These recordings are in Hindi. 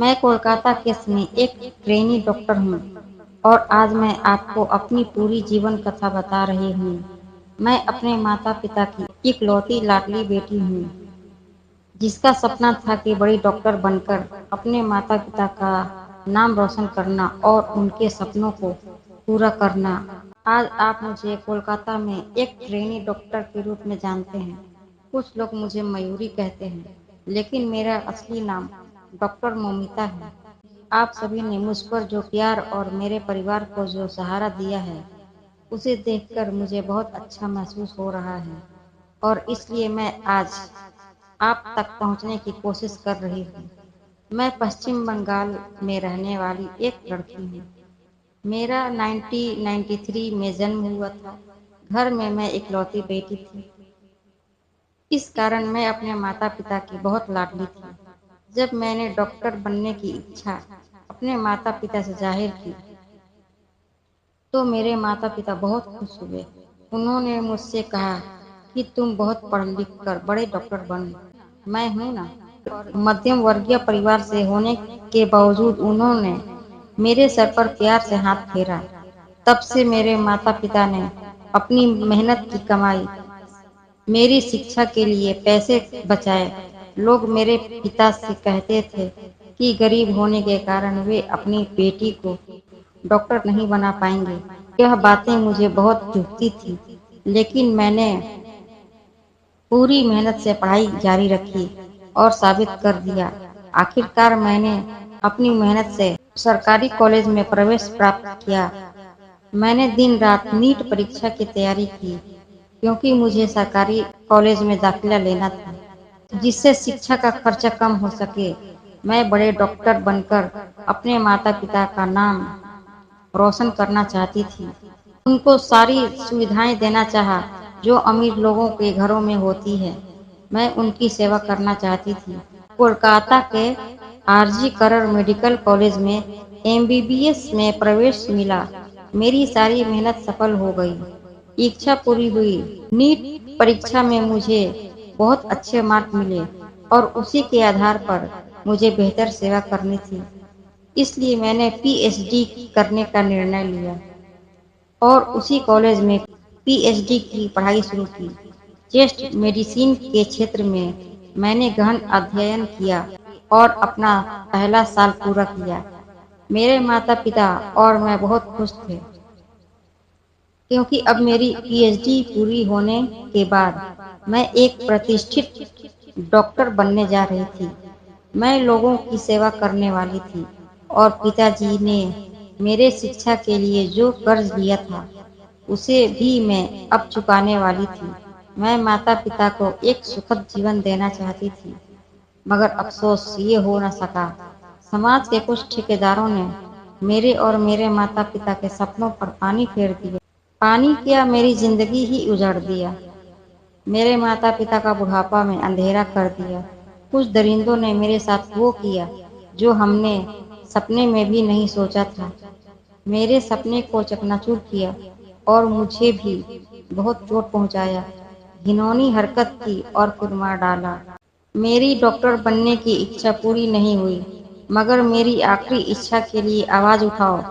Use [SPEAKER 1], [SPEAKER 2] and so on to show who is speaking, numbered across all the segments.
[SPEAKER 1] मैं कोलकाता केस में एक ट्रेनी डॉक्टर हूँ और आज मैं आपको अपनी पूरी जीवन कथा बता रही हूँ। मैं अपने माता-पिता की इकलौती लाडली बेटी हूँ, जिसका सपना था कि बड़ी डॉक्टर बनकर अपने माता-पिता का नाम रोशन करना और उनके सपनों को पूरा करना। आज आप मुझे कोलकाता में एक ट्रेनी डॉक्टर के रूप में जानते हैं। कुछ लोग मुझे मयूरी कहते हैं, लेकिन मेरा असली नाम डॉक्टर मौमिता है। आप सभी ने मुझ पर जो प्यार और मेरे परिवार को जो सहारा दिया है, उसे देखकर मुझे बहुत अच्छा महसूस हो रहा है और इसलिए मैं आज आप तक पहुंचने की कोशिश कर रही हूँ। मैं पश्चिम बंगाल में रहने वाली एक लड़की हूँ। मेरा 1993 में जन्म हुआ था। घर में मैं इकलौती बेटी थी। इस कारण मैं अपने माता-पिता की बहुत लाडली थी। जब मैंने डॉक्टर बनने की इच्छा अपने माता-पिता से ज़ाहिर की, तो मेरे माता-पिता बहुत खुश हुए। उन्होंने मुझसे कहा कि तुम बहुत पढ़ लिख कर बड़े डॉक्टर बनो। मैं हूँ ना। और मध्यम वर्गीय परिवार से होने के बावजूद उन्होंने मेरे सर पर प्यार से हाथ फेरा। तब से मेरे माता-पिता ने अपनी मेहनत की कमाई मेरी शिक्षा के लिए पैसे बचाए। लोग मेरे पिता से कहते थे कि गरीब होने के कारण वे अपनी बेटी को डॉक्टर नहीं बना पाएंगे। यह बातें मुझे बहुत चुभती थी, लेकिन मैंने पूरी मेहनत से पढ़ाई जारी रखी और साबित कर दिया। आखिरकार मैंने अपनी मेहनत से सरकारी कॉलेज में प्रवेश प्राप्त किया। मैंने दिन-रात नीट परीक्षा की तैयारी की, क्योंकि मुझे सरकारी कॉलेज में दाखिला लेना था, जिससे शिक्षा का खर्चा कम हो सके। मैं बड़े डॉक्टर बनकर अपने माता-पिता का नाम रोशन करना चाहती थी। उनको सारी सुविधाएं देना चाहा, जो अमीर लोगों के घरों में होती है। मैं उनकी सेवा करना चाहती थी। कोलकाता के आरजी करण मेडिकल कॉलेज में एमबीबीएस में प्रवेश मिला। मेरी सारी मेहनत सफल हो गई। इच्छा पूरी हुई। नीट परीक्षा में मुझे बहुत अच्छे मार्क मिले और उसी के आधार पर मुझे बेहतर सेवा करनी थी। इसलिए मैंने पीएचडी करने का निर्णय लिया और उसी कॉलेज में पीएचडी की पढ़ाई शुरू की। चेस्ट मेडिसिन के क्षेत्र में मैंने गहन अध्ययन किया और अपना पहला साल पूरा किया। मेरे माता-पिता और मैं बहुत खुश थे, क्योंकि अब मेरी पीएचडी पूरी होने के बाद मैं एक प्रतिष्ठित डॉक्टर बनने जा रही थी। मैं लोगों की सेवा करने वाली थी और पिताजी ने मेरे शिक्षा के लिए जो कर्ज लिया था, उसे भी मैं अब चुकाने वाली थी। मैं माता-पिता को एक सुखद जीवन देना चाहती थी, मगर अफ़सोस ये हो न सका। समाज के कुछ ठेकेदारों ने मेरे और मेरे माता-पिता के सपनों पर पानी फेर दिया। पानी क्या, मेरी ज़िंदगी ही उजाड़ दिया। मेरे माता-पिता का बुढ़ापा में अंधेरा कर दिया। कुछ दरिंदों ने मेरे साथ वो किया जो हमने सपने में भी नहीं सोचा था। मेरे सपने को चकनाचूर किया और मुझे भी बहुत चोट पहुंचाया। घिनौनी हरकत की और फिर मार डाला। मेरी डॉक्टर बनने की इच्छा पूरी नहीं हुई, मगर मेरी आखिरी इच्छा के लिए आवाज़ उठाओ।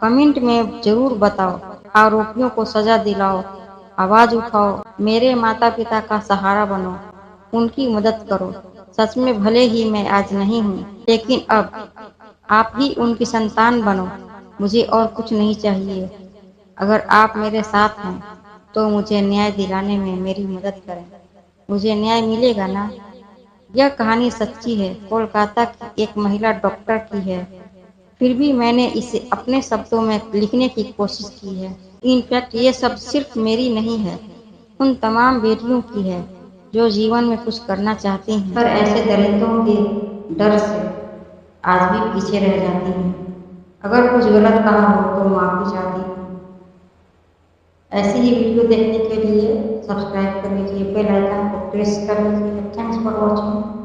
[SPEAKER 1] कमेंट में ज़रूर बताओ। आरोपियों को सज़ा दिलाओ। आवाज़ उठाओ। मेरे माता-पिता का सहारा बनो। उनकी मदद करो। सच में भले ही मैं आज नहीं हूँ, लेकिन अब आप ही उनकी संतान बनो। मुझे और कुछ नहीं चाहिए। अगर आप मेरे साथ हैं, तो मुझे न्याय दिलाने में मेरी मदद करें। मुझे न्याय मिलेगा ना? यह कहानी सच्ची है, कोलकाता की एक महिला डॉक्टर की है। फिर भी मैंने इसे अपने शब्दों में लिखने की कोशिश की है। इनफैक्ट ये सब सिर्फ मेरी नहीं है, उन तमाम बेटियों की है, जो जीवन में कुछ करना चाहती हैं, पर ऐसे दरिंदों के डर से आज भी पीछे रह जाती हैं। अगर कुछ गलत कहा हो तो माफ़ी चाहती हूँ। ऐसी ही वीडियो देखने के लिए सब्सक्राइब कर लीजिए, बेल आइकन को प्रेस कर लीजिए। Thanks for watching.